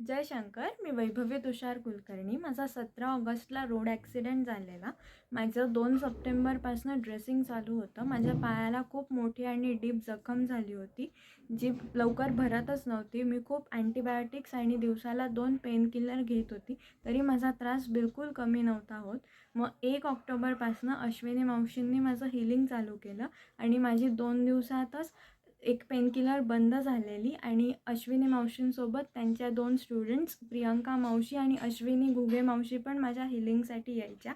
जय शंकर. मी वैभवी तुषार कुलकर्णी. माझा 17 ऑगस्टला road accident झालेला. माझं 2 सप्टेंबरपासून ड्रेसिंग चालू होतं. माझ्या पायाला खूप मोठी आणि डीप जखम झाली होती, जी लवकर भरतच नव्हती. मी खूप अँटीबायोटिक्स आणि दिवसाला 2 पेनकिलर घेत होती, तरी माझा त्रास बिलकुल कमी नव्हता होत. मग 1 ऑक्टोबरपासून अश्विनी मावशींनी माझं हीलिंग चालू केलं आणि माझी 2 दिवसातच एक पेनकिलर बंद झालेली. आणि अश्विनी मावशींसोबत त्यांच्या 2 स्टुडंट्स प्रियंका मावशी आणि अश्विनी घुगे मावशी पण माझ्या हीलिंगसाठी यायच्या.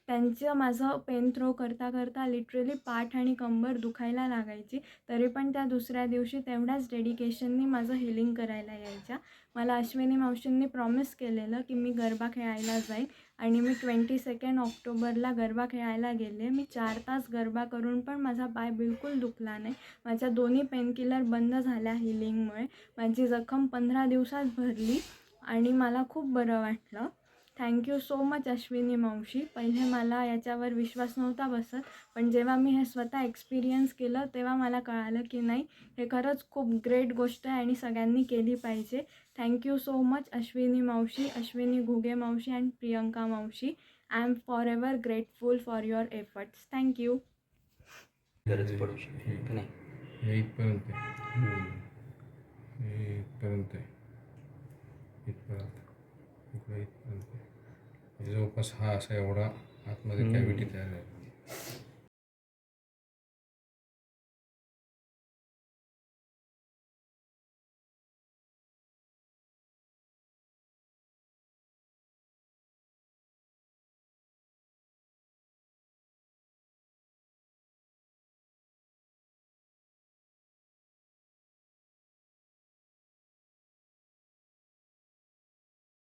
त्यांचं माझं पेन थ्रो करता करता लिटरली पाठ आणि कंबर दुखायला लागायची, तरी पण त्या दुसऱ्या दिवशी तेवढ्याच डेडिकेशननी माझं हीलिंग करायला यायच्या. मला अश्विनी मावशींनी प्रॉमिस केलेलं की मी गरबा खेळायला जाईन आणि मी 22 ऑक्टोबरला गरबा खेळायला गेले. मी 4 तास गरबा करून पण माझा पाय बिलकुल दुखला नाही. माझ्या दोन्ही पेनकिलर बंद झाल्या हीलिंगमुळे. माझी जखम 15 दिवसात भरली आणि मला खूप बरं वाटलं. थँक्यू सो मच अश्विनी मावशी. पहिले मला याच्यावर विश्वास नव्हता बसत, पण जेव्हा मी हे स्वतः एक्सपिरियन्स केलं तेव्हा मला कळालं की नाही, हे खरंच खूप ग्रेट गोष्ट आहे आणि सगळ्यांनी केली पाहिजे. थँक्यू सो मच अश्विनी मावशी, अश्विनी घुगे मावशी अँड प्रियंका मावशी. I am forever grateful for your efforts. Thank you. गरज पडू शकते की नाही. हे इथपर्यंत आहे. हे इथपर्यंत आहे. इथपर्यंत इकडे इथपर्यंत आहे. म्हणजे जवळपास हा असा एवढा आतमध्ये कॅव्हिटी तयार आहे.